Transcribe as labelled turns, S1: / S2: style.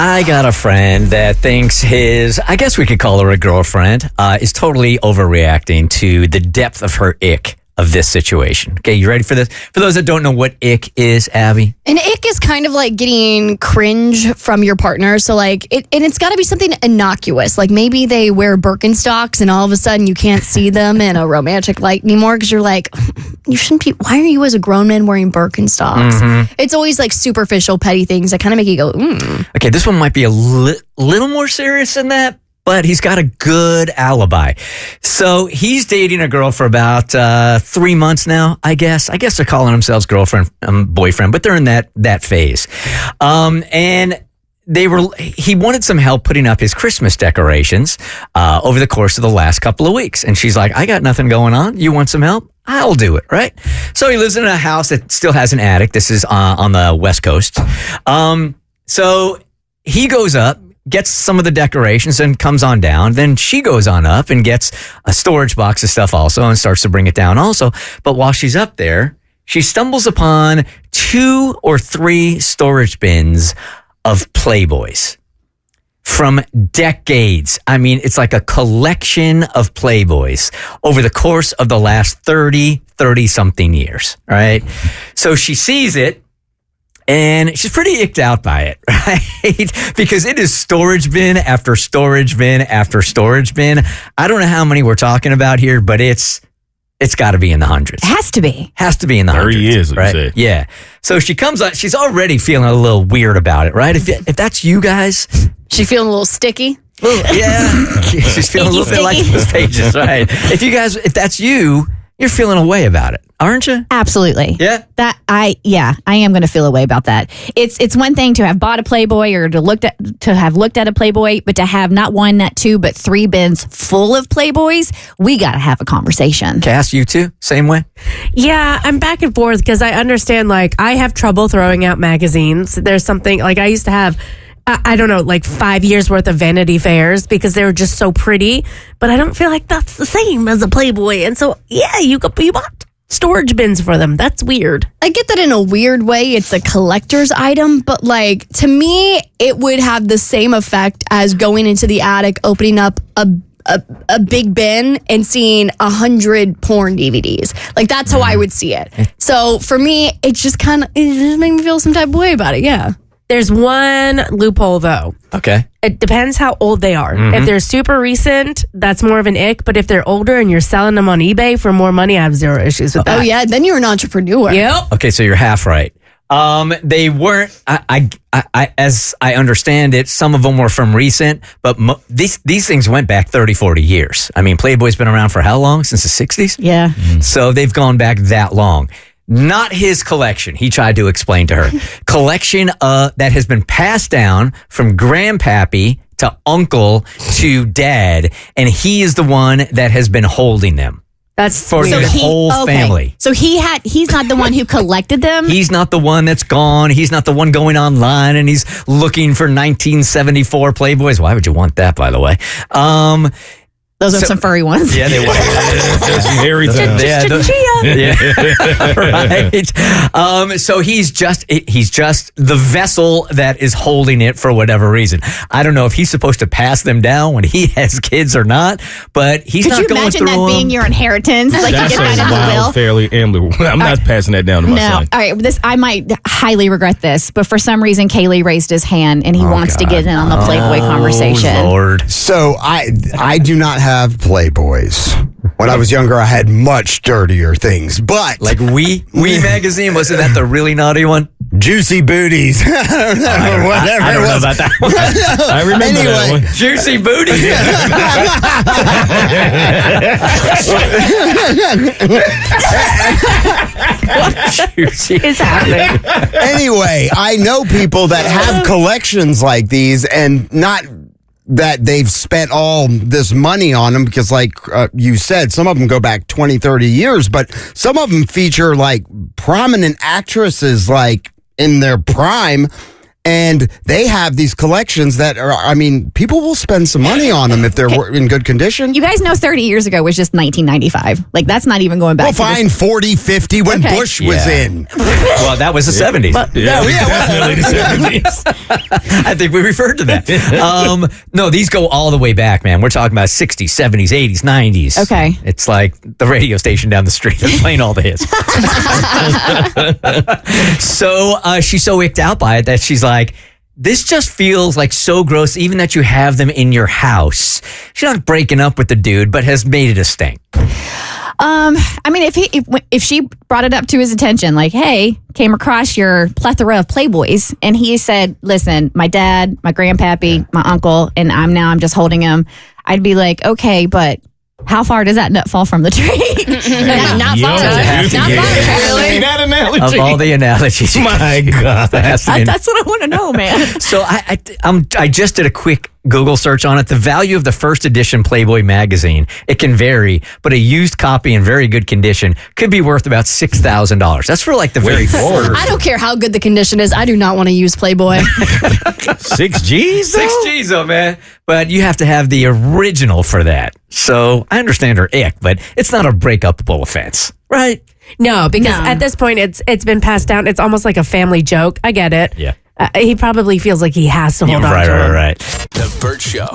S1: I got a friend that thinks I guess we could call her a girlfriend, is totally overreacting to the depth of her ick of this situation. Okay, you ready for this? For those that don't know what ick is, Abby?
S2: An ick is kind of like getting cringe from your partner. So like, it's got to be something innocuous. Like maybe they wear Birkenstocks and all of a sudden you can't see them in a romantic light anymore because you're like, you shouldn't be. Why are you as a grown man wearing Birkenstocks? Mm-hmm. It's always like superficial, petty things that kind of make you go,
S1: Okay, this one might be a little more serious than that. But he's got a good alibi. So he's dating a girl for about 3 months now, I guess. I guess they're calling themselves girlfriend, boyfriend, but they're in that phase. And he wanted some help putting up his Christmas decorations over the course of the last couple of weeks. And she's like, I got nothing going on. You want some help? I'll do it, right? So he lives in a house that still has an attic. This is on the West Coast. So he goes up, gets some of the decorations and comes on down. Then she goes on up and gets a storage box of stuff also and starts to bring it down also. But while she's up there, she stumbles upon 2 or 3 storage bins of Playboys from decades. I mean, it's like a collection of Playboys over the course of the last 30-something years, right? So she sees it. And she's pretty icked out by it, right? Because it is storage bin after storage bin after storage bin. I don't know how many we're talking about here, but it's got to be in the hundreds.
S3: It has to be.
S1: Has to be in the hundreds.
S4: 30 years,
S1: right?
S4: You say.
S1: Yeah. So she comes on. She's already feeling a little weird about it, right? If that's you guys,
S2: she feeling a little sticky.
S1: Yeah, she's feeling a little bit like those pages, right? If that's you, you're feeling a way about it, aren't you?
S3: Absolutely.
S1: Yeah.
S3: I am going to feel a way about that. It's one thing to have bought a Playboy or to have looked at a Playboy, but to have not 1, not 2, but 3 bins full of Playboys, we got to have a conversation.
S1: Cass, you too? Same way?
S5: Yeah, I'm back and forth because I understand, like, I have trouble throwing out magazines. There's something, like, I used to have, I don't know, like 5 years worth of Vanity Fairs because they were just so pretty, but I don't feel like that's the same as a Playboy. And so, yeah, you bought storage bins for them. That's weird.
S2: I get that in a weird way. It's a collector's item, but like to me, it would have the same effect as going into the attic, opening up a big bin and seeing 100 porn DVDs. Like that's how I would see it. So for me, it just made me feel some type of way about it. Yeah.
S5: There's one loophole, though.
S1: Okay.
S5: It depends how old they are. If they're super recent, that's more of an ick. But if they're older and you're selling them on eBay for more money, I have zero issues with that.
S2: Oh, yeah. Then you're an entrepreneur.
S5: Yep.
S1: Okay, so you're half right. They weren't, as I understand it, some of them were from recent, but these things went back 30, 40 years. I mean, Playboy's been around for how long? Since the 60s?
S3: Yeah.
S1: So they've gone back that long. Not his collection, he tried to explain to her. Collection that has been passed down from grandpappy to uncle to dad, and he is the one that has been holding them.
S5: That's
S1: for the whole family.
S3: So he's not the one who collected them?
S1: He's not the one that's gone. He's not the one going online and he's looking for 1974 Playboys. Why would you want that, by the way?
S3: Those are some furry ones.
S1: Yeah, they were.
S4: There's some hairy times.
S1: Right. So he's just the vessel that is holding it for whatever reason. I don't know if he's supposed to pass them down when he has kids or not, but he's not going through them.
S3: Could you imagine that being your inheritance? Like
S4: That's
S3: you get that in the will?
S4: fairly ambler. I'm not passing that down to my son.
S3: All right, I might highly regret this, but for some reason, Kaylee raised his hand and he wants to get in on the Playboy conversation.
S1: Lord.
S6: So I do not have Playboys. When I was younger, I had much dirtier things, but
S1: like We magazine, wasn't that the really naughty one?
S6: Juicy Booties. I don't know
S1: about that one.
S4: I remember that one.
S1: Juicy Booties.
S5: What is happening?
S6: Anyway, I know people that have collections like these, and not that they've spent all this money on them because like you said, some of them go back 20, 30 years, but some of them feature like prominent actresses like in their prime. And they have these collections that are, I mean, people will spend some money on them if they're in good condition.
S3: You guys know 30 years ago was just 1995. Like, that's not even going back.
S6: Well, fine, 40, 50 when Bush was in.
S1: Well, that was the 70s.
S4: Definitely the 70s.
S1: I think we referred to that. No, these go all the way back, man. We're talking about 60s, 70s, 80s, 90s.
S3: Okay.
S1: It's like the radio station down the street. They're playing all the hits. So she's so icked out by it that she's like, this just feels like so gross, even that you have them in your house. She's not breaking up with the dude, but has made it a stink.
S3: I mean, if she brought it up to his attention, like, hey, came across your plethora of Playboys, and he said, listen, my dad, my grandpappy, my uncle, and I'm just holding him, I'd be like, okay, but how far does that nut fall from the tree?
S2: Not far. Not far, apparently.
S4: That analogy.
S1: Of all the analogies.
S4: My God.
S3: That's what I want to know, man.
S1: So I just did a quick Google search on it. The value of the first edition Playboy magazine, it can vary, but a used copy in very good condition could be worth about $6,000. That's for like the very first.
S2: I don't care how good the condition is. I do not want to use Playboy.
S4: 6 G's?
S1: 6 G's though, man. But you have to have the original for that. So I understand her ick, but it's not a breakupable offense, right?
S5: No, because at this point it's been passed down. It's almost like a family joke. I get it.
S1: Yeah.
S5: He probably feels like he has to hold on to it.
S1: Right.
S7: The Bert Show.